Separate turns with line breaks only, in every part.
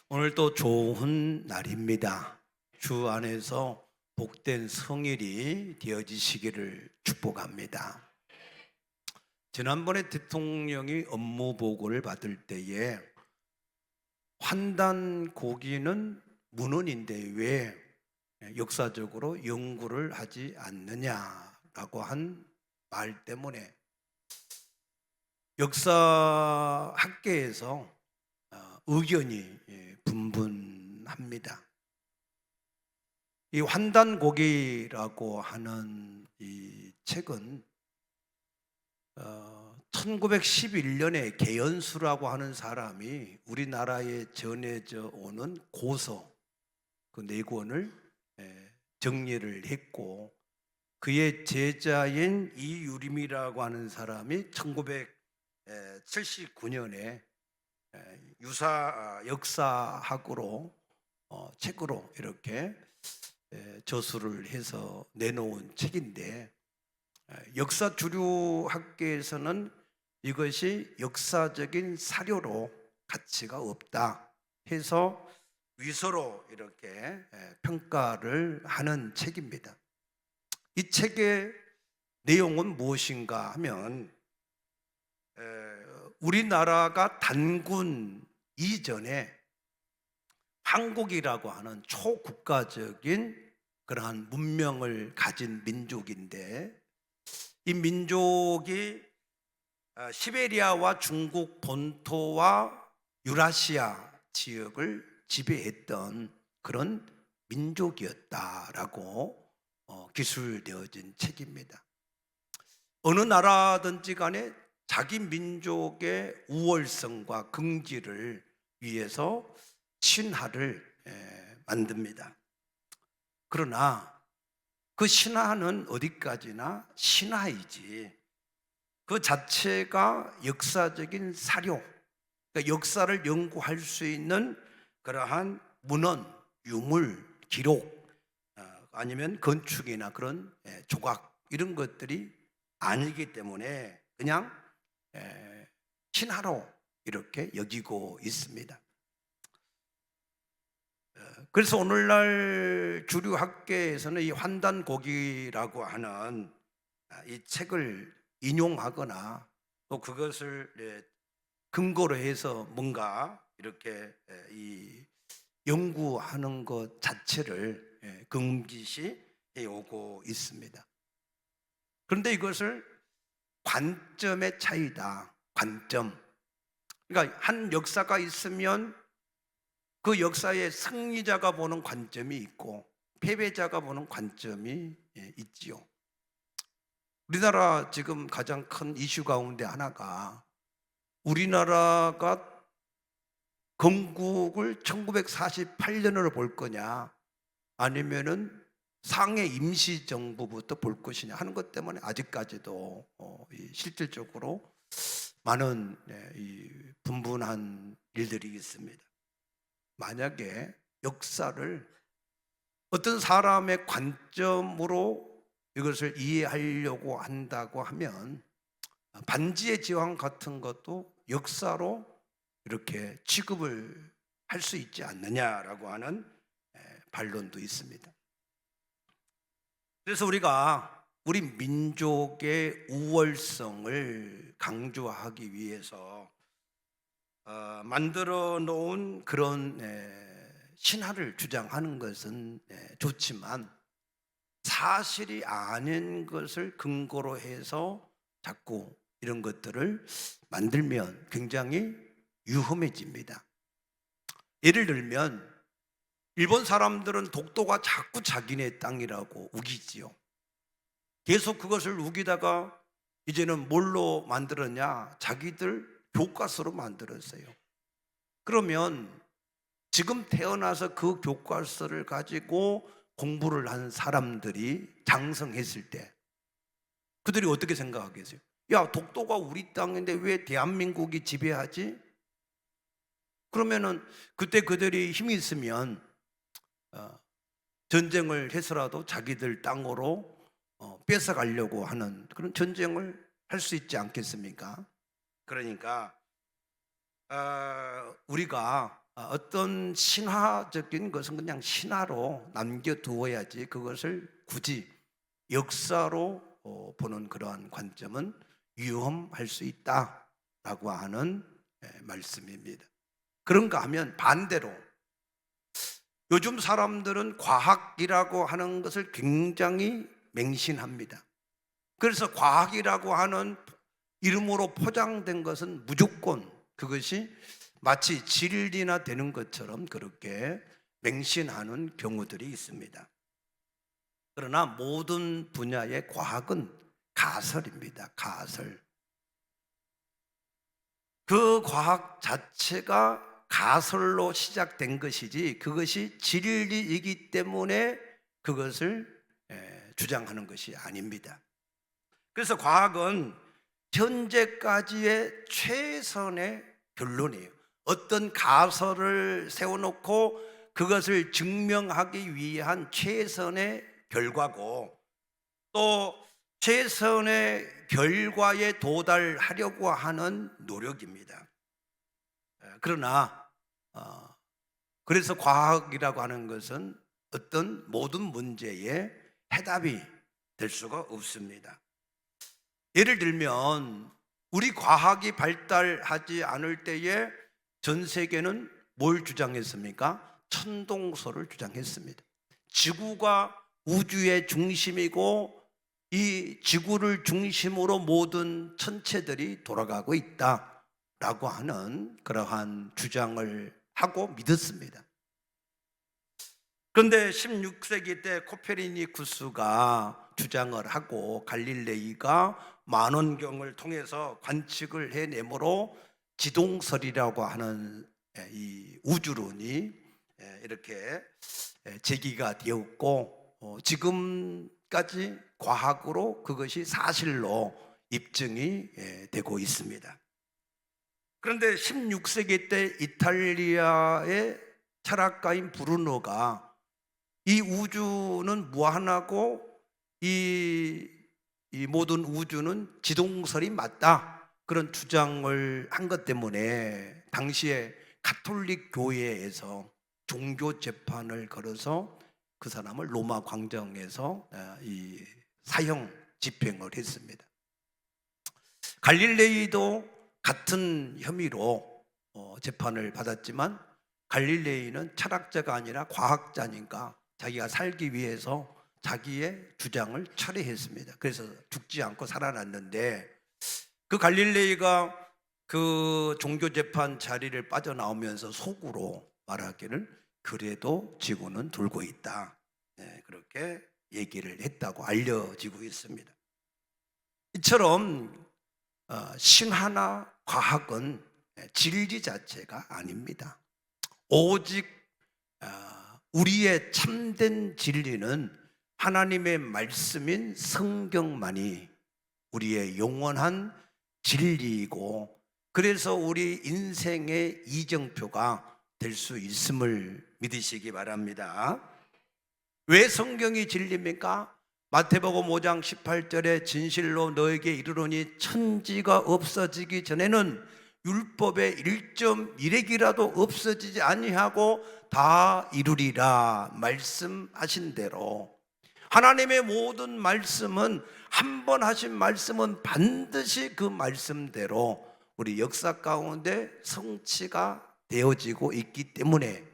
오늘도 좋은 날입니다. 주 안에서 복된 성일이 되어지시기를 축복합니다. 지난번에 대통령이 업무 보고를 받을 때에 환단 고기는 문헌인데 왜 역사적으로 연구를 하지 않느냐라고 한 말 때문에 역사학계에서 의견이 분분합니다. 이 환단고기라고 하는 이 책은 1911년에 개연수라고 하는 사람이 우리나라에 전해져 오는 고서 그 네 권을 정리를 했고, 그의 제자인 이유림이라고 하는 사람이 1979년에 역사학으로 책으로 이렇게 저술을 해서 내놓은 책인데, 역사 주류학계에서는 이것이 역사적인 사료로 가치가 없다 해서 위서로 이렇게 평가를 하는 책입니다. 이 책의 내용은 무엇인가 하면 우리나라가 단군 이전에 한국이라고 하는 초국가적인 그러한 문명을 가진 민족인데, 이 민족이 시베리아와 중국 본토와 유라시아 지역을 지배했던 그런 민족이었다라고 기술되어진 책입니다. 어느 나라든지 간에 자기 민족의 우월성과 긍지를 위해서 신화를 만듭니다. 그러나 그 신화는 어디까지나 신화이지 그 자체가 역사적인 사료, 그러니까 역사를 연구할 수 있는 그러한 문헌, 유물, 기록, 아니면 건축이나 그런 조각 이런 것들이 아니기 때문에 그냥 신화로 이렇게 여기고 있습니다. 그래서 오늘날 주류 학계에서는 이 환단고기라고 하는 이 책을 인용하거나 또 그것을 근거로 해서 뭔가 이렇게 이 연구하는 것 자체를 금기시해 오고 있습니다. 그런데 이것을 관점의 차이다. 관점. 그러니까 한 역사가 있으면 그 역사의 승리자가 보는 관점이 있고 패배자가 보는 관점이 있지요. 우리나라 지금 가장 큰 이슈 가운데 하나가, 우리나라가 건국을 1948년으로 볼 거냐 아니면은 상해 임시정부부터 볼 것이냐 하는 것 때문에 아직까지도 실질적으로 많은 분분한 일들이 있습니다. 만약에 역사를 어떤 사람의 관점으로 이것을 이해하려고 한다고 하면 반지의 제왕 같은 것도 역사로 이렇게 취급을 할 수 있지 않느냐라고 하는 반론도 있습니다. 그래서 우리가 우리 민족의 우월성을 강조하기 위해서 만들어 놓은 그런 신화를 주장하는 것은 좋지만, 사실이 아닌 것을 근거로 해서 자꾸 이런 것들을 만들면 굉장히 위험해집니다. 예를 들면 일본 사람들은 독도가 자꾸 자기네 땅이라고 우기지요. 계속 그것을 우기다가 이제는 뭘로 만들었냐? 자기들 교과서로 만들었어요. 그러면 지금 태어나서 그 교과서를 가지고 공부를 한 사람들이 장성했을 때 그들이 어떻게 생각하겠어요? 야, 독도가 우리 땅인데 왜 대한민국이 지배하지? 그러면은 그때 그들이 힘이 있으면 전쟁을 해서라도 자기들 땅으로 뺏어가려고 하는 그런 전쟁을 할 수 있지 않겠습니까? 그러니까 우리가 어떤 신화적인 것은 그냥 신화로 남겨두어야지 그것을 굳이 역사로 보는 그러한 관점은 위험할 수 있다라고 하는 말씀입니다. 그런가 하면 반대로 요즘 사람들은 과학이라고 하는 것을 굉장히 맹신합니다. 그래서 과학이라고 하는 이름으로 포장된 것은 무조건 그것이 마치 진리나 되는 것처럼 그렇게 맹신하는 경우들이 있습니다. 그러나 모든 분야의 과학은 가설입니다. 가설. 그 과학 자체가 가설로 시작된 것이지 그것이 진리이기 때문에 그것을 주장하는 것이 아닙니다. 그래서 과학은 현재까지의 최선의 결론이에요. 어떤 가설을 세워놓고 그것을 증명하기 위한 최선의 결과고, 또 최선의 결과에 도달하려고 하는 노력입니다. 그러나 그래서 과학이라고 하는 것은 어떤 모든 문제의 해답이 될 수가 없습니다. 예를 들면 우리 과학이 발달하지 않을 때에 전 세계는 뭘 주장했습니까? 천동설을 주장했습니다. 지구가 우주의 중심이고 이 지구를 중심으로 모든 천체들이 돌아가고 있다라고 하는 그러한 주장을 하고 믿었습니다. 그런데 16세기 때 코페르니쿠스가 주장을 하고 갈릴레이가 만원경을 통해서 관측을 해내므로 지동설이라고 하는 이 우주론이 이렇게 제기가 되었고, 지금까지 과학으로 그것이 사실로 입증이 되고 있습니다. 그런데 16세기 때 이탈리아의 철학가인 브루노가 이 우주는 무한하고 이 모든 우주는 지동설이 맞다, 그런 주장을 한 것 때문에 당시에 가톨릭 교회에서 종교 재판을 걸어서 그 사람을 로마 광장에서 이 사형 집행을 했습니다. 갈릴레이도 같은 혐의로 재판을 받았지만 갈릴레이는 철학자가 아니라 과학자니까 자기가 살기 위해서 자기의 주장을 철회했습니다. 그래서 죽지 않고 살아났는데, 그 갈릴레이가 그 종교재판 자리를 빠져나오면서 속으로 말하기를 그래도 지구는 돌고 있다, 그렇게 얘기를 했다고 알려지고 있습니다. 이처럼 신화나 과학은 진리 자체가 아닙니다. 오직 우리의 참된 진리는 하나님의 말씀인 성경만이 우리의 영원한 진리이고, 그래서 우리 인생의 이정표가 될 수 있음을 믿으시기 바랍니다. 왜 성경이 진리입니까? 마태복음 5장 18절에 진실로 너에게 이르노니 천지가 없어지기 전에는 율법의 1.1핵이라도 없어지지 아니하고 다 이루리라 말씀하신 대로, 하나님의 모든 말씀은 한 번 하신 말씀은 반드시 그 말씀대로 우리 역사 가운데 성취가 되어지고 있기 때문에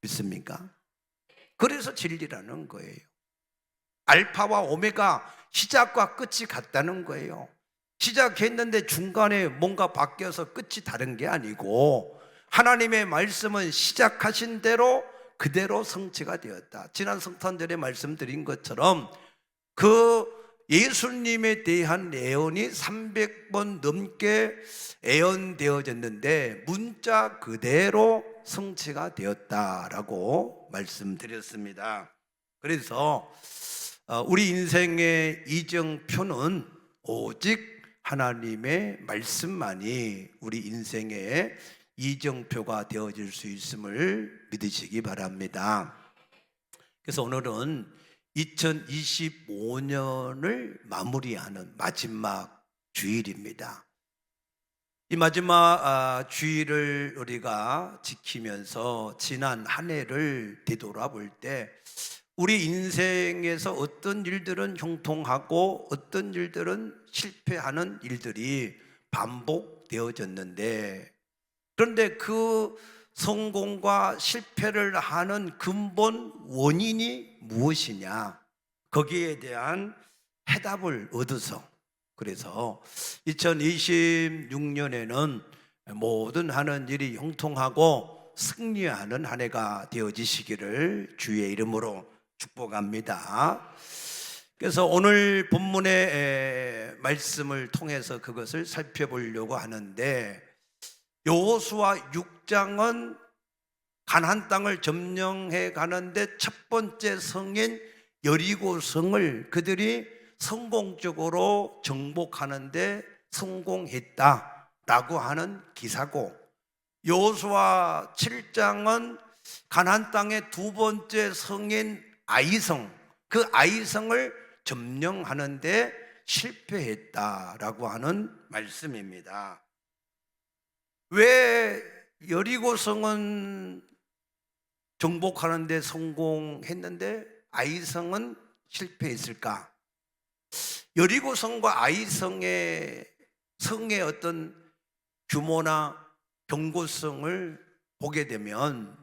믿습니까? 그래서 진리라는 거예요. 알파와 오메가, 시작과 끝이 같다는 거예요. 시작했는데 중간에 뭔가 바뀌어서 끝이 다른 게 아니고, 하나님의 말씀은 시작하신 대로 그대로 성취가 되었다. 지난 성탄절에 말씀드린 것처럼 그 예수님에 대한 예언이 300번 넘게 예언되어졌는데 문자 그대로 성취가 되었다라고 말씀드렸습니다. 그래서 우리 인생의 이정표는 오직 하나님의 말씀만이 우리 인생의 이정표가 되어질 수 있음을 믿으시기 바랍니다. 그래서 오늘은 2025년을 마무리하는 마지막 주일입니다. 이 마지막 주일을 우리가 지키면서 지난 한 해를 되돌아볼 때 우리 인생에서 어떤 일들은 형통하고 어떤 일들은 실패하는 일들이 반복되어졌는데, 그런데 그 성공과 실패를 하는 근본 원인이 무엇이냐, 거기에 대한 해답을 얻어서, 그래서 2026년에는 모든 하는 일이 형통하고 승리하는 한 해가 되어지시기를 주의 이름으로 축복합니다. 그래서 오늘 본문의 말씀을 통해서 그것을 살펴보려고 하는데, 여호수아 6장은 가나안 땅을 점령해 가는데 첫 번째 성인 여리고성을 그들이 성공적으로 정복하는데 성공했다라고 하는 기사고, 여호수아 7장은 가나안 땅의 두 번째 성인 아이성, 그 아이성을 점령하는데 실패했다라고 하는 말씀입니다. 왜 여리고성은 정복하는데 성공했는데 아이성은 실패했을까? 여리고성과 아이성의 성의 어떤 규모나 견고성을 보게 되면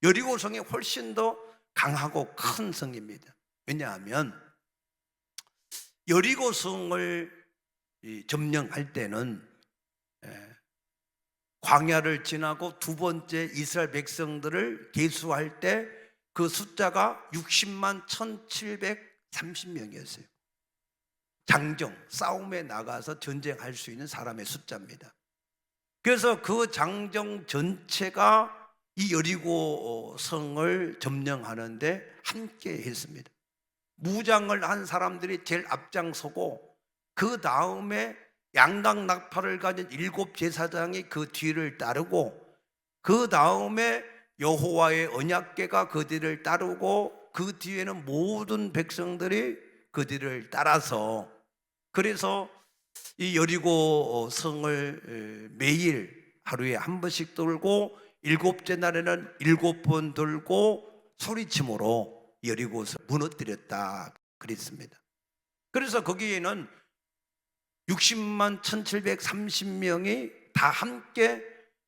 여리고성이 훨씬 더 강하고 큰 성입니다. 왜냐하면 여리고성을 점령할 때는 광야를 지나고 두 번째 이스라엘 백성들을 계수할 때 그 숫자가 60만 1730명이었어요. 장정, 싸움에 나가서 전쟁할 수 있는 사람의 숫자입니다. 그래서 그 장정 전체가 이 여리고 성을 점령하는데 함께 했습니다. 무장을 한 사람들이 제일 앞장서고, 그 다음에 양각 나팔을 가진 7 제사장이 그 뒤를 따르고, 그 다음에 여호와의 언약궤가 그 뒤를 따르고, 그 뒤에는 모든 백성들이 그 뒤를 따라서, 그래서 이 여리고 성을 매일 하루에 한 번씩 돌고 7째 날에는 7번 돌고 소리침으로 여리고성을 무너뜨렸다 그랬습니다. 그래서 거기에는 60만 1730명이 다 함께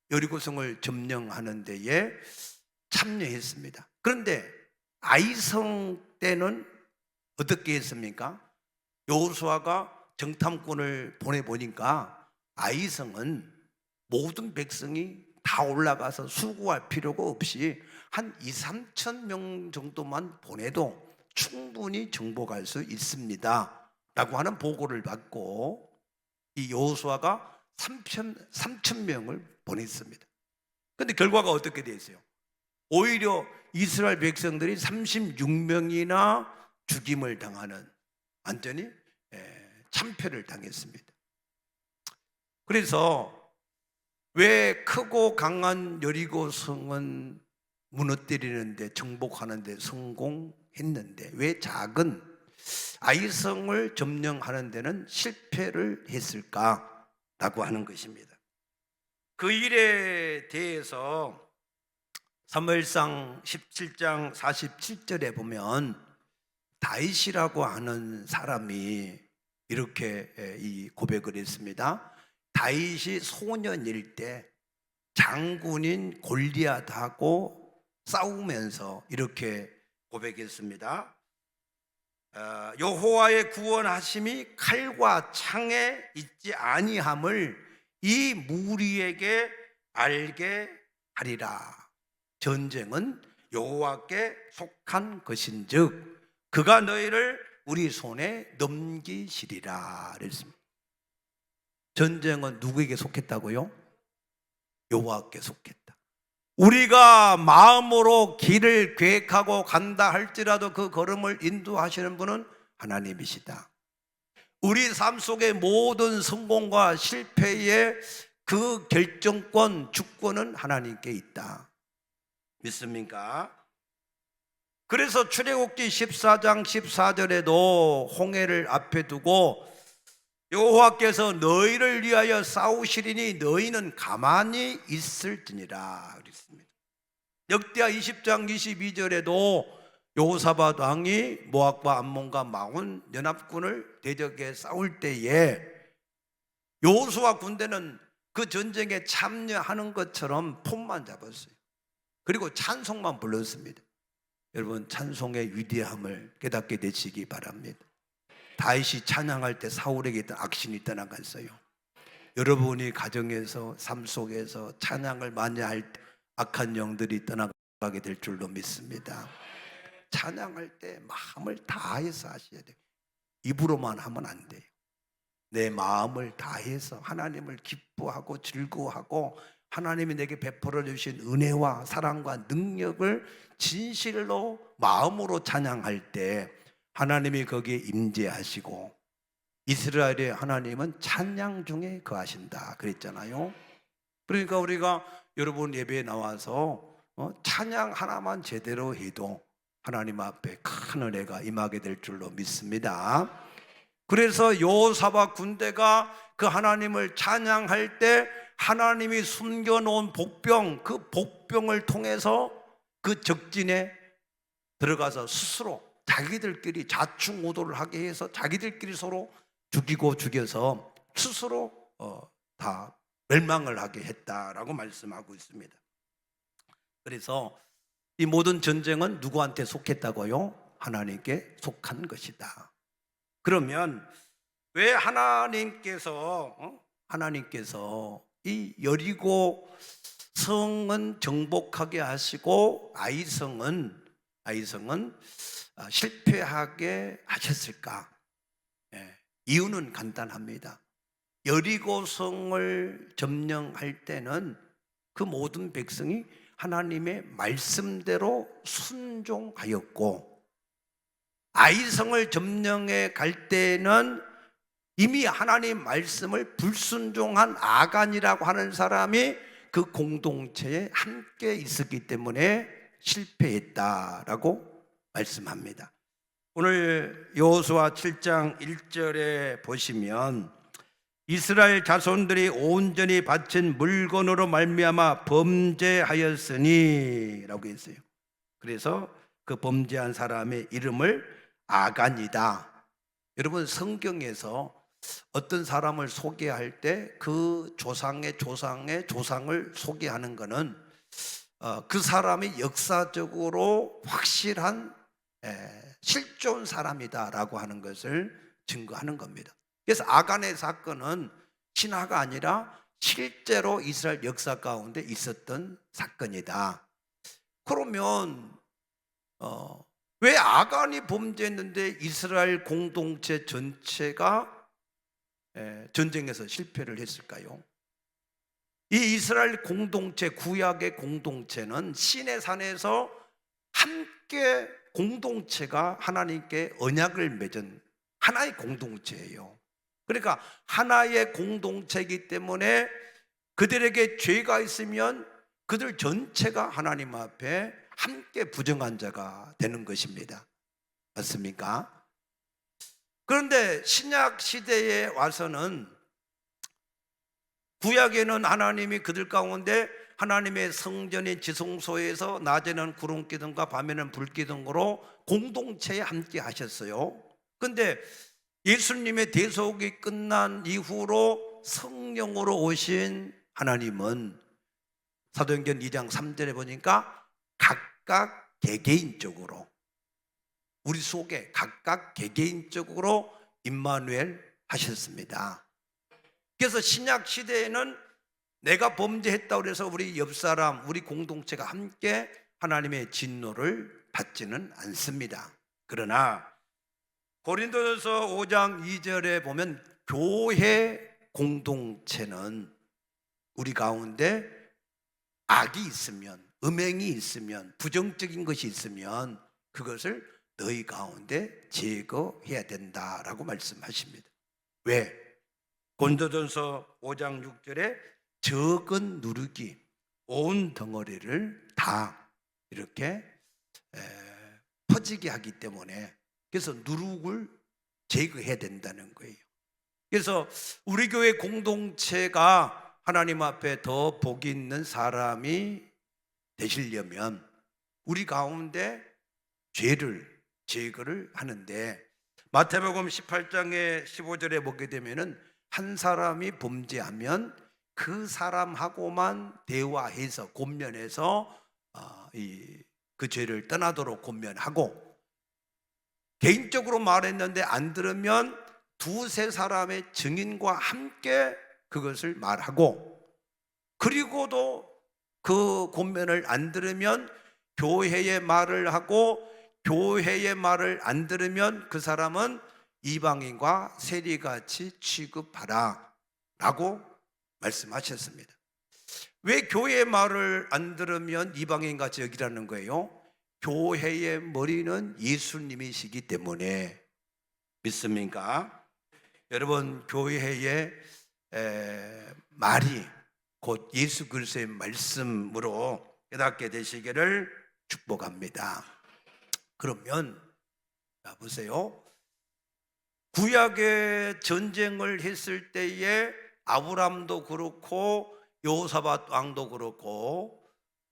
여리고성을 점령하는 데에 참여했습니다. 그런데 아이성 때는 어떻게 했습니까? 여호수아가 정탐꾼을 보내보니까 아이성은 모든 백성이 다 올라가서 수고할 필요가 없이 한 2-3천 명 정도만 보내도 충분히 정복할 수 있습니다 라고 하는 보고를 받고, 이 여호수아가 3천 명을 보냈습니다. 그런데 결과가 어떻게 됐어요? 오히려 이스라엘 백성들이 36명이나 죽임을 당하는, 완전히 참패를 당했습니다. 그래서 왜 크고 강한 여리고성은 무너뜨리는데, 정복하는데 성공했는데 왜 작은 아이성을 점령하는 데는 실패를 했을까라고 하는 것입니다. 그 일에 대해서 사무엘상 17장 47절에 보면 다윗이라고 하는 사람이 이렇게 이 고백을 했습니다. 다윗이 소년일 때 장군인 골리앗하고 싸우면서 이렇게 고백했습니다. 여호와의 구원하심이 칼과 창에 있지 아니함을 이 무리에게 알게 하리라. 전쟁은 여호와께 속한 것인즉 그가 너희를 우리 손에 넘기시리라 그랬습니다. 전쟁은 누구에게 속했다고요? 여호와께 속했다. 우리가 마음으로 길을 계획하고 간다 할지라도 그 걸음을 인도하시는 분은 하나님이시다. 우리 삶 속의 모든 성공과 실패의 그 결정권, 주권은 하나님께 있다. 믿습니까? 그래서 출애굽기 14장 14절에도 홍해를 앞에 두고 여호와께서 너희를 위하여 싸우시리니 너희는 가만히 있을지니라 그랬습니다. 역대하 20장 22절에도 여호사밧 왕이 모압과 암몬과 마온 연합군을 대적해 싸울 때에 여호수아 군대는 그 전쟁에 참여하는 것처럼 폼만 잡았어요. 그리고 찬송만 불렀습니다. 여러분, 찬송의 위대함을 깨닫게 되시기 바랍니다. 다윗이 찬양할 때 사울에게 있던 악신이 떠나갔어요. 여러분이 가정에서 삶 속에서 찬양을 많이 할 때 악한 영들이 떠나가게 될 줄로 믿습니다. 찬양할 때 마음을 다해서 하셔야 돼요. 입으로만 하면 안 돼요. 내 마음을 다해서 하나님을 기뻐하고 즐거워하고 하나님이 내게 베풀어 주신 은혜와 사랑과 능력을 진실로 마음으로 찬양할 때 하나님이 거기에 임재하시고 이스라엘의 하나님은 찬양 중에 거하신다 그랬잖아요. 그러니까 우리가 여러분 예배에 나와서 찬양 하나만 제대로 해도 하나님 앞에 큰 은혜가 임하게 될 줄로 믿습니다. 그래서 여호사밧 군대가 그 하나님을 찬양할 때 하나님이 숨겨놓은 복병, 그 복병을 통해서 그 적진에 들어가서 스스로 자기들끼리 자충우돌을 하게 해서 자기들끼리 서로 죽이고 죽여서 스스로 다 멸망을 하게 했다라고 말씀하고 있습니다. 그래서 이 모든 전쟁은 누구한테 속했다고요? 하나님께 속한 것이다. 그러면 왜 하나님께서 이 여리고 성은 정복하게 하시고 아이성은 실패하게 하셨을까? 이유는 간단합니다. 여리고 성을 점령할 때는 그 모든 백성이 하나님의 말씀대로 순종하였고, 아이성을 점령해 갈 때는 이미 하나님 말씀을 불순종한 아간이라고 하는 사람이 그 공동체에 함께 있었기 때문에 실패했다라고 말씀합니다. 오늘 여호수아 7장 1절에 보시면 이스라엘 자손들이 온전히 바친 물건으로 말미암아 범죄하였으니 라고 했어요. 그래서 그 범죄한 사람의 이름을 아간이다. 여러분, 성경에서 어떤 사람을 소개할 때 그 조상의 조상을 소개하는 것은 그 사람이 역사적으로 확실한 실존 사람이다라고 하는 것을 증거하는 겁니다. 그래서 아간의 사건은 신화가 아니라 실제로 이스라엘 역사 가운데 있었던 사건이다. 그러면 왜 아간이 범죄했는데 이스라엘 공동체 전체가 전쟁에서 실패를 했을까요? 이 이스라엘 공동체, 구약의 공동체는 시내산에서 함께 공동체가 하나님께 언약을 맺은 하나의 공동체예요. 그러니까 하나의 공동체이기 때문에 그들에게 죄가 있으면 그들 전체가 하나님 앞에 함께 부정한 자가 되는 것입니다. 맞습니까? 그런데 신약 시대에 와서는 구약에는 하나님이 그들 가운데 하나님의 성전인 지성소에서 낮에는 구름기둥과 밤에는 불기둥으로 공동체에 함께 하셨어요. 그런데 예수님의 대속이 끝난 이후로 성령으로 오신 하나님은 사도행전 2장 3절에 보니까 각각 개개인적으로 우리 속에 각각 개개인적으로 임마누엘 하셨습니다. 그래서 신약 시대에는 내가 범죄했다고 해서 우리 옆 사람, 우리 공동체가 함께 하나님의 진노를 받지는 않습니다. 그러나 고린도전서 5장 2절에 보면 교회 공동체는 우리 가운데 악이 있으면, 음행이 있으면, 부정적인 것이 있으면 그것을 너희 가운데 제거해야 된다라고 말씀하십니다. 왜? 고린도전서 5장 6절에 적은 누룩이 온 덩어리를 다 이렇게 퍼지게 하기 때문에, 그래서 누룩을 제거해야 된다는 거예요. 그래서 우리 교회 공동체가 하나님 앞에 더 복이 있는 사람이 되시려면 우리 가운데 죄를 제거를 하는데, 마태복음 18장의 15절에 보게 되면은 한 사람이 범죄하면 그 사람하고만 대화해서 권면해서 그 죄를 떠나도록 권면하고, 개인적으로 말했는데 안 들으면 두세 사람의 증인과 함께 그것을 말하고, 그리고도 그 권면을 안 들으면 교회의 말을 하고, 교회의 말을 안 들으면 그 사람은 이방인과 세리같이 취급하라 라고 말씀하셨습니다. 왜 교회의 말을 안 들으면 이방인같이 여기라는 거예요? 교회의 머리는 예수님이시기 때문에. 믿습니까? 여러분, 교회의 말이 곧 예수 그리스도의 말씀으로 깨닫게 되시기를 축복합니다. 그러면 보세요. 구약의 전쟁을 했을 때에 아브람도 그렇고 여호사밧 왕도 그렇고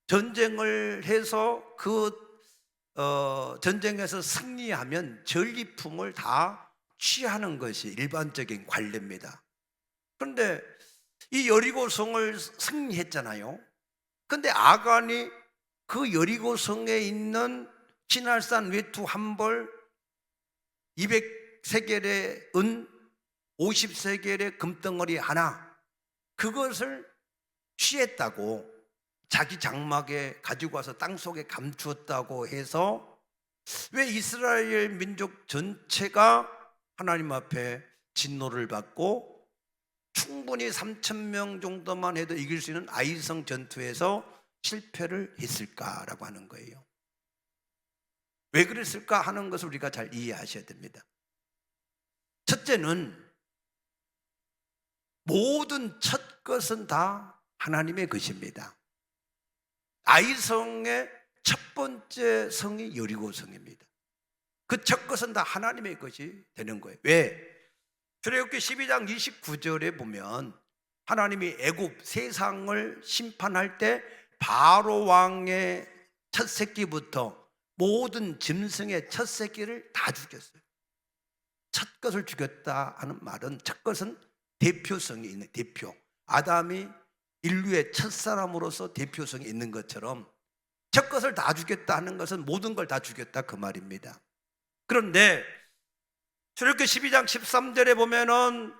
전쟁을 해서 그 전쟁에서 승리하면 전리품을 다 취하는 것이 일반적인 관례입니다. 그런데 이 여리고성을 승리했잖아요. 그런데 아간이 그 여리고성에 있는 시날산 외투 한 벌, 200세겔의 은, 50세겔의 금덩어리 하나, 그것을 취했다고, 자기 장막에 가지고 와서 땅속에 감추었다고 해서 왜 이스라엘 민족 전체가 하나님 앞에 진노를 받고 충분히 3,000명 정도만 해도 이길 수 있는 아이성 전투에서 실패를 했을까라고 하는 거예요. 왜 그랬을까 하는 것을 우리가 잘 이해하셔야 됩니다. 첫째는 모든 첫 것은 다 하나님의 것입니다. 아이성의 첫 번째 성이 여리고성입니다. 그 첫 것은 다 하나님의 것이 되는 거예요. 왜? 출애굽기 12장 29절에 보면 하나님이 애굽 세상을 심판할 때 바로 왕의 첫 새끼부터 모든 짐승의 첫 새끼를 다 죽였어요. 첫 것을 죽였다 하는 말은 첫 것은 대표성이 있는 대표. 아담이 인류의 첫 사람으로서 대표성이 있는 것처럼 첫 것을 다 죽였다 하는 것은 모든 걸 다 죽였다 그 말입니다. 그런데 출애굽기 12장 13절에 보면은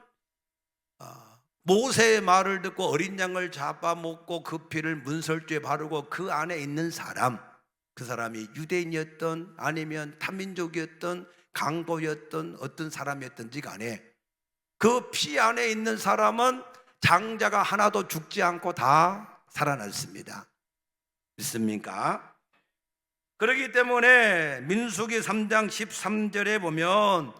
모세의 말을 듣고 어린 양을 잡아먹고 그 피를 문설주에 바르고 그 안에 있는 사람, 그 사람이 유대인이었던 아니면 타민족이었던 강도였던 어떤 사람이었던지 간에 그 피 안에 있는 사람은 장자가 하나도 죽지 않고 다 살아났습니다. 믿습니까? 그렇기 때문에 민수기 3장 13절에 보면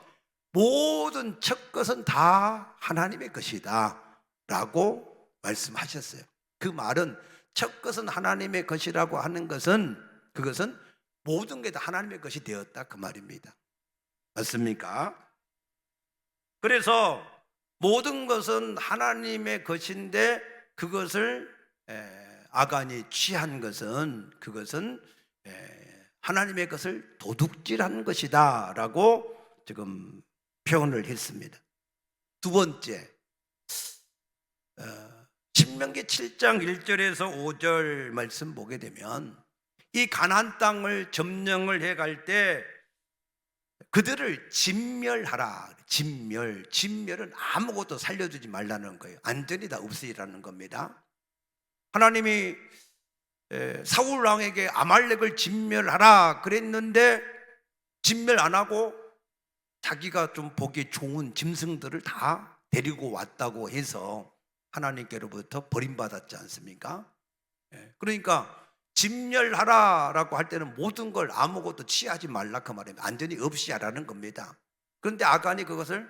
모든 첫 것은 다 하나님의 것이다 라고 말씀하셨어요. 그 말은 첫 것은 하나님의 것이라고 하는 것은 그것은 모든 게 다 하나님의 것이 되었다 그 말입니다. 맞습니까? 그래서 모든 것은 하나님의 것인데 그것을 아간이 취한 것은 그것은 하나님의 것을 도둑질한 것이다 라고 지금 표현을 했습니다. 두 번째, 신명기 7장 1절에서 5절 말씀 보게 되면 이 가나안 땅을 점령을 해갈 때 그들을 진멸하라. 진멸은 아무것도 살려주지 말라는 거예요. 완전히 다 없애라는 겁니다. 하나님이 사울 왕에게 아말렉을 진멸하라 그랬는데 진멸 안 하고 자기가 좀 보기 좋은 짐승들을 다 데리고 왔다고 해서 하나님께로부터 버림받았지 않습니까? 그러니까 진멸하라라고 할 때는 모든 걸 아무것도 취하지 말라 그 말입니다. 완전히 없이 하라는 겁니다. 그런데 아간이 그것을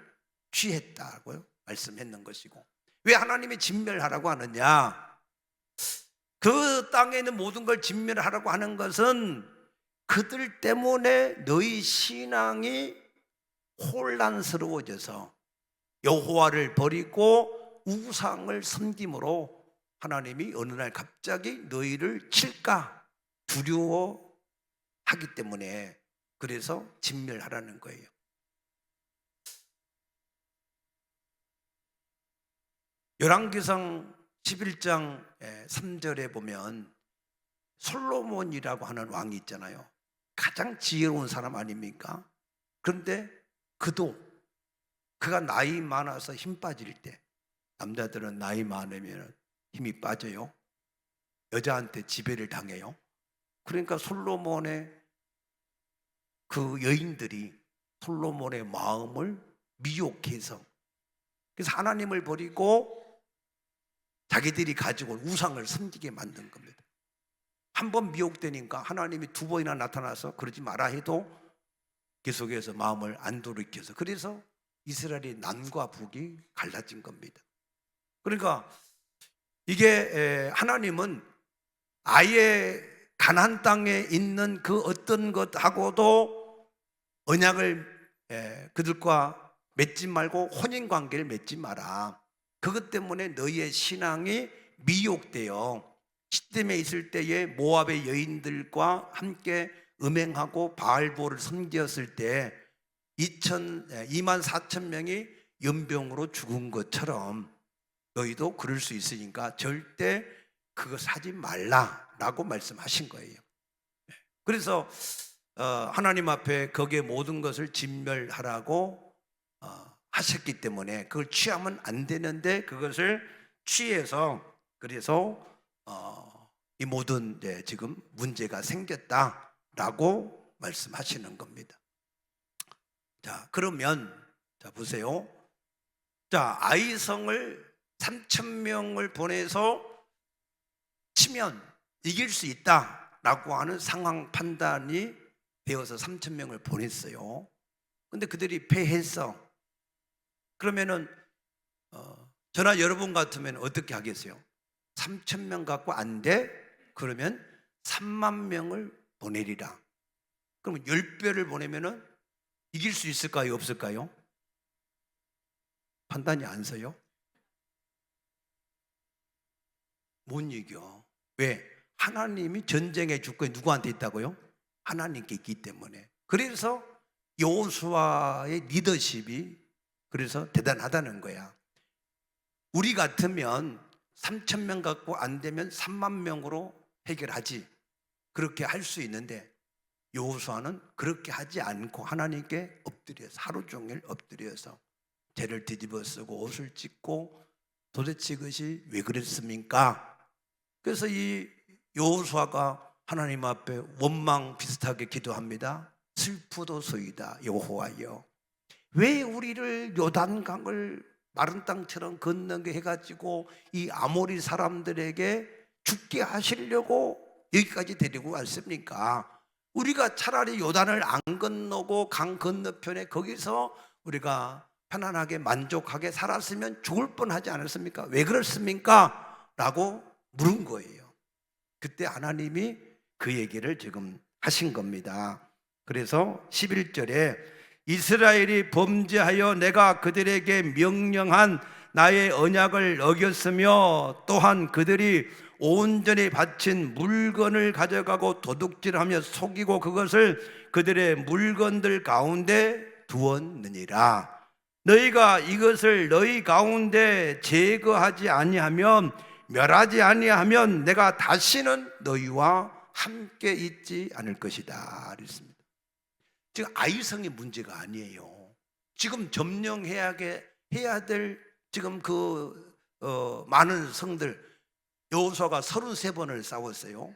취했다고요 말씀했는 것이고, 왜 하나님이 진멸하라고 하느냐? 그 땅에 있는 모든 걸 진멸하라고 하는 것은 그들 때문에 너희 신앙이 혼란스러워져서 여호와를 버리고 우상을 섬김으로 하나님이 어느 날 갑자기 너희를 칠까 두려워하기 때문에 그래서 진멸하라는 거예요. 열왕기상 11장 3절에 보면 솔로몬이라고 하는 왕이 있잖아요. 가장 지혜로운 사람 아닙니까? 그런데 그가 나이 많아서 힘 빠질 때, 남자들은 나이 많으면 힘이 빠져요. 여자한테 지배를 당해요. 그러니까 솔로몬의 그 여인들이 솔로몬의 마음을 미혹해서, 그래서 하나님을 버리고 자기들이 가지고 온 우상을 섬기게 만든 겁니다. 한 번 미혹되니까 하나님이 2번이나 나타나서 그러지 마라 해도 계속해서 마음을 안 돌이켜서, 그래서 이스라엘의 남과 북이 갈라진 겁니다. 그러니까 이게 하나님은 아예 가나안 땅에 있는 그 어떤 것하고도 언약을 그들과 맺지 말고 혼인관계를 맺지 마라. 그것 때문에 너희의 신앙이 미혹되어 시딤에 있을 때에 모압의 여인들과 함께 음행하고 바알보를 섬겼을 때 2만 4천 명이 연병으로 죽은 것처럼 너희도 그럴 수 있으니까 절대 그것 하지 말라라고 말씀하신 거예요. 그래서 하나님 앞에 거기에 모든 것을 진멸하라고 하셨기 때문에 그걸 취하면 안 되는데 그것을 취해서 그래서 이 모든 지금 문제가 생겼다라고 말씀하시는 겁니다. 자, 그러면 자 보세요. 자, 아이성을 3,000명을 보내서 치면 이길 수 있다라고 하는 상황 판단이 되어서 3,000명을 보냈어요. 근데 그들이 패했어. 그러면은 저나 여러분 같으면 어떻게 하겠어요? 3,000명 갖고 안 돼? 그러면 3만 명을 보내리라. 그러면 10배를 보내면은 이길 수 있을까요? 없을까요? 판단이 안 서요? 못 이겨. 왜? 하나님이 전쟁의 주권이 누구한테 있다고요? 하나님께 있기 때문에. 그래서 여호수아의 리더십이 그래서 대단하다는 거야. 우리 같으면 3,000명 갖고 안 되면 3만 명으로 해결하지. 그렇게 할 수 있는데 여호수아는 그렇게 하지 않고 하나님께 엎드려서 하루 종일 엎드려서 죄를 뒤집어 쓰고 옷을 찢고 도대체 이것이 왜 그랬습니까? 그래서 이 여호수아가 하나님 앞에 원망 비슷하게 기도합니다. 슬프도소이다 여호와여, 왜 우리를 요단강을 마른 땅처럼 건너게 해가지고 이 아모리 사람들에게 죽게 하시려고 여기까지 데리고 왔습니까? 우리가 차라리 요단을 안 건너고 강 건너편에 거기서 우리가 편안하게 만족하게 살았으면 죽을 뻔하지 않았습니까? 왜 그렇습니까? 라고 물은 거예요. 그때 하나님이 그 얘기를 지금 하신 겁니다. 그래서 11절에 이스라엘이 범죄하여 내가 그들에게 명령한 나의 언약을 어겼으며 또한 그들이 온전히 바친 물건을 가져가고 도둑질하며 속이고 그것을 그들의 물건들 가운데 두었느니라. 너희가 이것을 너희 가운데 제거하지 아니하면, 멸하지 아니하면 내가 다시는 너희와 함께 있지 않을 것이다 그랬습니다. 지금 아이성의 문제가 아니에요. 지금 점령해야 될 지금 많은 성들, 여호수아가 33번을 싸웠어요.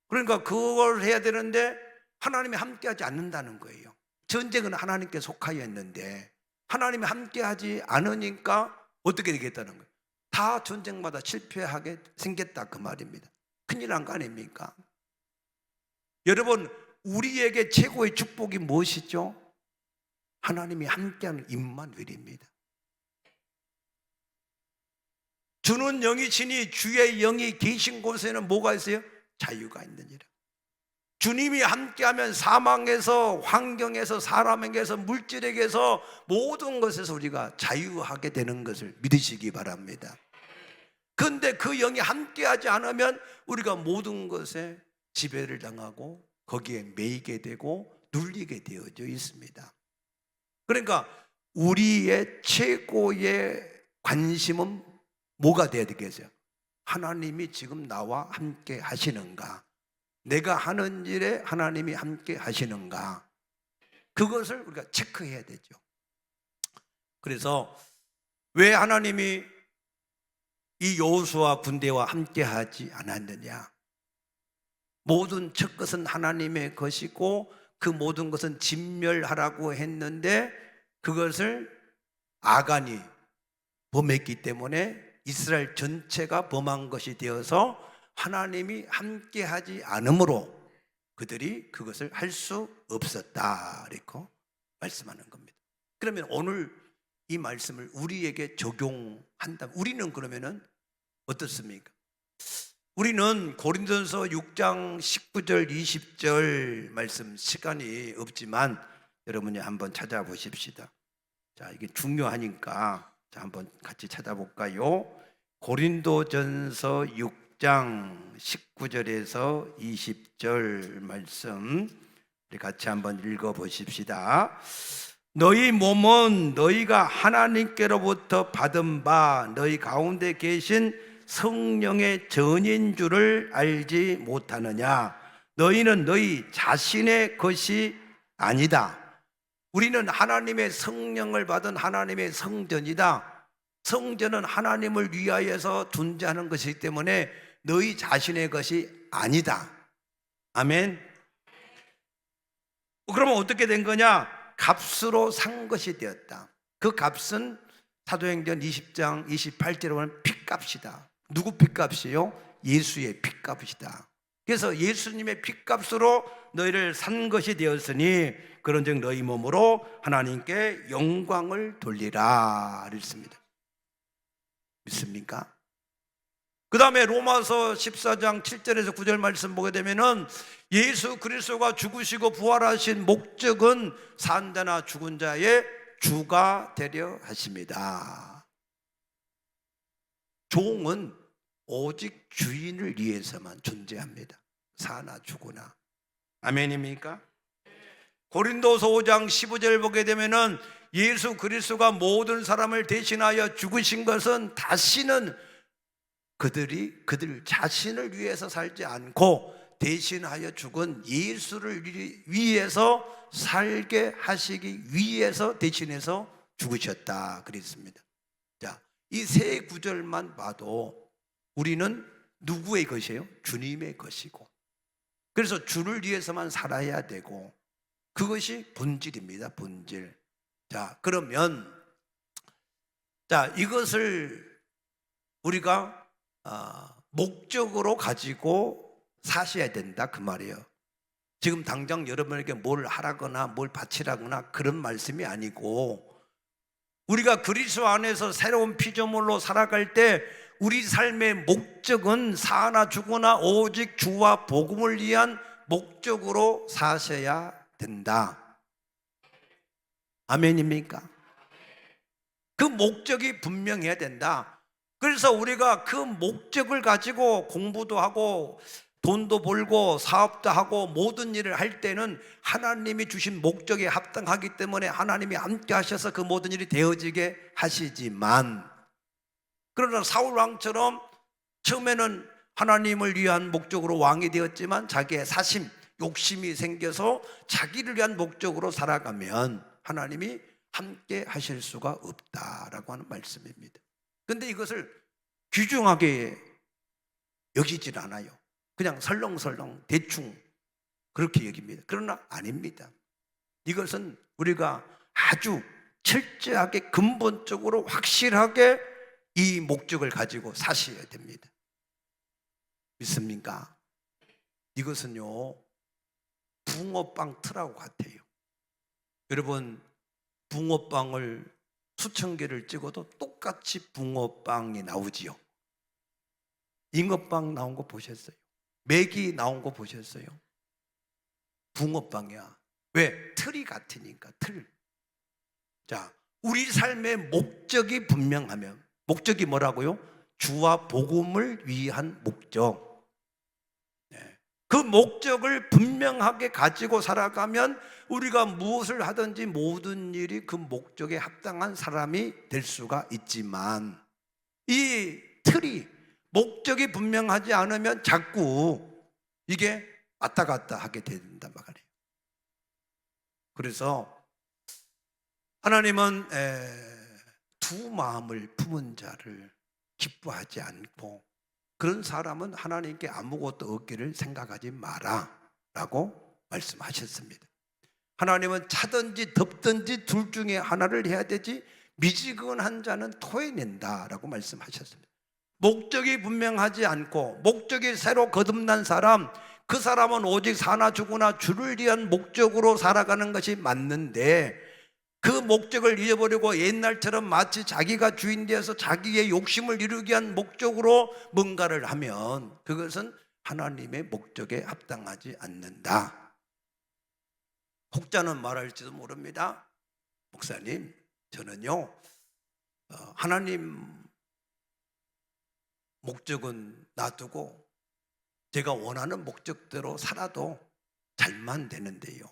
그러니까 그걸 해야 되는데 하나님이 함께하지 않는다는 거예요. 전쟁은 하나님께 속하여 있는데 하나님이 함께하지 않으니까 어떻게 되겠다는 거예요? 다 전쟁마다 실패하게 생겼다 그 말입니다. 큰일 난 거 아닙니까? 여러분, 우리에게 최고의 축복이 무엇이죠? 하나님이 함께하는 임마누엘입니다. 주는 영이 친히 주의 영이 계신 곳에는 뭐가 있어요? 자유가 있느니라. 주님이 함께하면 사망에서, 환경에서, 사람에게서, 물질에게서, 모든 것에서 우리가 자유하게 되는 것을 믿으시기 바랍니다. 그런데 그 영이 함께하지 않으면 우리가 모든 것에 지배를 당하고 거기에 매이게 되고 눌리게 되어져 있습니다. 그러니까 우리의 최고의 관심은 뭐가 되어야 되겠어요? 하나님이 지금 나와 함께 하시는가? 내가 하는 일에 하나님이 함께 하시는가? 그것을 우리가 체크해야 되죠. 그래서 왜 하나님이 이 여호수아 군대와 함께 하지 않았느냐? 모든 첫 것은 하나님의 것이고 그 모든 것은 진멸하라고 했는데 그것을 아간이 범했기 때문에 이스라엘 전체가 범한 것이 되어서 하나님이 함께하지 않으므로 그들이 그것을 할 수 없었다 이렇게 말씀하는 겁니다. 그러면 오늘 이 말씀을 우리에게 적용한다면 우리는 그러면은 어떻습니까? 우리는 고린도전서 6장 19절 20절 말씀 시간이 없지만 여러분이 한번 찾아보십시다. 자, 이게 중요하니까 자, 한번 같이 찾아볼까요? 고린도전서 6장 19절에서 20절 말씀 우리 같이 한번 읽어보십시다. 너희 몸은 너희가 하나님께로부터 받은 바 너희 가운데 계신 성령의 전인 줄을 알지 못하느냐? 너희는 너희 자신의 것이 아니다. 우리는 하나님의 성령을 받은 하나님의 성전이다. 성전은 하나님을 위하여서 존재하는 것이기 때문에 너희 자신의 것이 아니다. 아멘. 그러면 어떻게 된 거냐? 값으로 산 것이 되었다. 그 값은 사도행전 20장 28절에 보면 핏값이다. 누구 핏값이요? 예수의 핏값이다. 그래서 예수님의 핏값으로 너희를 산 것이 되었으니 그런즉 너희 몸으로 하나님께 영광을 돌리라 그랬습니다. 믿습니까? 그 다음에 로마서 14장 7절에서 9절 말씀 보게 되면은 예수 그리스도가 죽으시고 부활하신 목적은 산 자나 죽은 자의 주가 되려 하십니다. 종은 오직 주인을 위해서만 존재합니다. 사나 죽으나. 아멘입니까? 고린도서 5장 15절 보게 되면은 예수 그리스도가 모든 사람을 대신하여 죽으신 것은 다시는 그들 자신을 위해서 살지 않고 대신하여 죽은 예수를 위해서 살게 하시기 위해서 대신해서 죽으셨다 그랬습니다. 자, 이 세 구절만 봐도 우리는 누구의 것이에요? 주님의 것이고, 그래서 주를 위해서만 살아야 되고 그것이 본질입니다. 본질. 자, 그러면 이것을 우리가 목적으로 가지고 사셔야 된다 그 말이에요. 지금 당장 여러분에게 뭘 하라거나 뭘 바치라거나 그런 말씀이 아니고 우리가 그리스도 안에서 새로운 피조물로 살아갈 때 우리 삶의 목적은 사나 죽으나 오직 주와 복음을 위한 목적으로 사셔야 된다. 아멘입니까? 그 목적이 분명해야 된다. 그래서 우리가 그 목적을 가지고 공부도 하고 돈도 벌고 사업도 하고 모든 일을 할 때는 하나님이 주신 목적에 합당하기 때문에 하나님이 함께 하셔서 그 모든 일이 되어지게 하시지만, 그러나 사울 왕처럼 처음에는 하나님을 위한 목적으로 왕이 되었지만 자기의 사심, 욕심이 생겨서 자기를 위한 목적으로 살아가면 하나님이 함께 하실 수가 없다라고 하는 말씀입니다. 그런데 이것을 귀중하게 여기질 않아요. 그냥 설렁설렁 대충 그렇게 여깁니다. 그러나 아닙니다. 이것은 우리가 아주 철저하게 근본적으로 확실하게 이 목적을 가지고 사셔야 됩니다. 믿습니까? 이것은요 붕어빵 틀하고 같아요. 여러분, 붕어빵을 수천 개를 찍어도 똑같이 붕어빵이 나오지요. 잉어빵 나온 거 보셨어요? 메기 나온 거 보셨어요? 붕어빵이야. 왜? 틀이 같으니까, 틀. 자, 우리 삶의 목적이 분명하면, 목적이 뭐라고요? 주와 복음을 위한 목적. 그 목적을 분명하게 가지고 살아가면 우리가 무엇을 하든지 모든 일이 그 목적에 합당한 사람이 될 수가 있지만, 이 틀이, 목적이 분명하지 않으면 자꾸 이게 왔다 갔다 하게 된단 말이에요. 그래서 하나님은 두 마음을 품은 자를 기뻐하지 않고, 그런 사람은 하나님께 아무것도 얻기를 생각하지 마라 라고 말씀하셨습니다. 하나님은 차든지 덥든지 둘 중에 하나를 해야 되지 미지근한 자는 토해낸다 라고 말씀하셨습니다. 목적이 분명하지 않고 목적이 새로 거듭난 사람, 그 사람은 오직 사나 죽으나 주를 위한 목적으로 살아가는 것이 맞는데, 그 목적을 잊어버리고 옛날처럼 마치 자기가 주인 되어서 자기의 욕심을 이루기 위한 목적으로 뭔가를 하면 그것은 하나님의 목적에 합당하지 않는다. 혹자는 말할지도 모릅니다. 목사님, 저는요 하나님 목적은 놔두고 제가 원하는 목적대로 살아도 잘만 되는데요.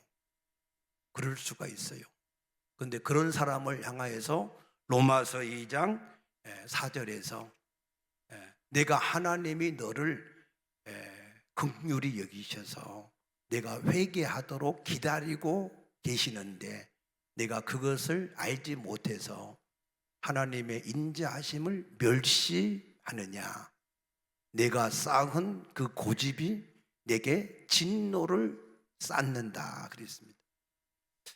그럴 수가 있어요. 그런데 그런 사람을 향하여서 로마서 2장 4절에서 내가 하나님이 너를 긍휼히 여기셔서 내가 회개하도록 기다리고 계시는데 내가 그것을 알지 못해서 하나님의 인자하심을 멸시하느냐, 내가 쌓은 그 고집이 내게 진노를 쌓는다 그랬습니다.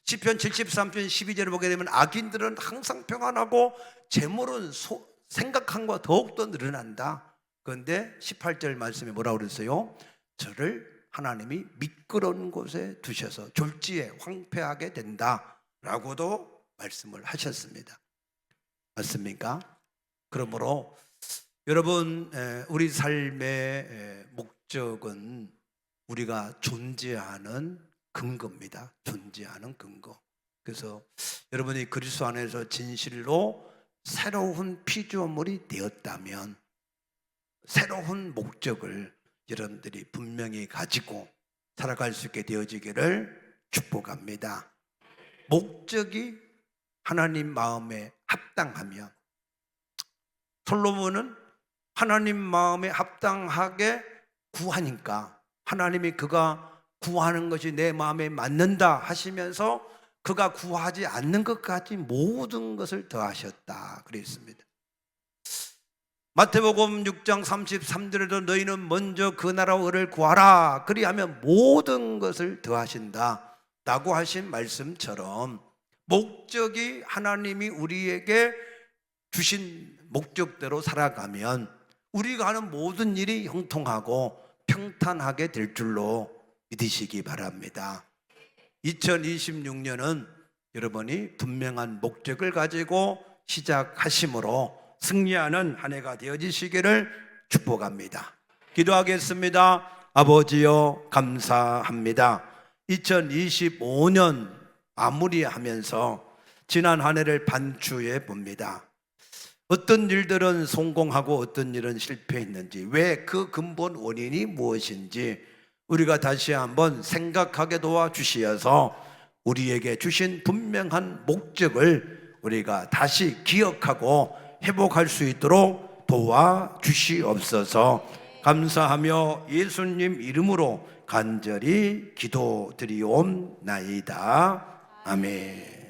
시편 73편 12절을 보게 되면 악인들은 항상 평안하고 재물은 생각한 것과 더욱더 늘어난다. 그런데 18절 말씀에 뭐라고 그랬어요? 저를 하나님이 미끄러운 곳에 두셔서 졸지에 황폐하게 된다 라고도 말씀을 하셨습니다. 맞습니까? 그러므로 여러분, 우리 삶의 목적은 우리가 존재하는 근거입니다. 존재하는 근거. 그래서 여러분이 그리스도 안에서 진실로 새로운 피조물이 되었다면 새로운 목적을 여러분들이 분명히 가지고 살아갈 수 있게 되어지기를 축복합니다. 목적이 하나님 마음에 합당하면, 솔로몬은 하나님 마음에 합당하게 구하니까 하나님이 그가 구하는 것이 내 마음에 맞는다 하시면서 그가 구하지 않는 것까지 모든 것을 더하셨다 그랬습니다. 마태복음 6장 33절에도 너희는 먼저 그 나라와 의를 구하라 그리하면 모든 것을 더하신다 라고 하신 말씀처럼, 목적이 하나님이 우리에게 주신 목적대로 살아가면 우리가 하는 모든 일이 형통하고 평탄하게 될 줄로 믿으시기 바랍니다. 2026년은 여러분이 분명한 목적을 가지고 시작하심으로 승리하는 한 해가 되어지시기를 축복합니다. 기도하겠습니다. 아버지여 감사합니다. 2025년 마무리하면서 지난 한 해를 반추해 봅니다. 어떤 일들은 성공하고 어떤 일은 실패했는지, 왜 그 근본 원인이 무엇인지 우리가 다시 한번 생각하게 도와주시어서 우리에게 주신 분명한 목적을 우리가 다시 기억하고 회복할 수 있도록 도와주시옵소서. 감사하며 예수님 이름으로 간절히 기도드리옵나이다. 아멘.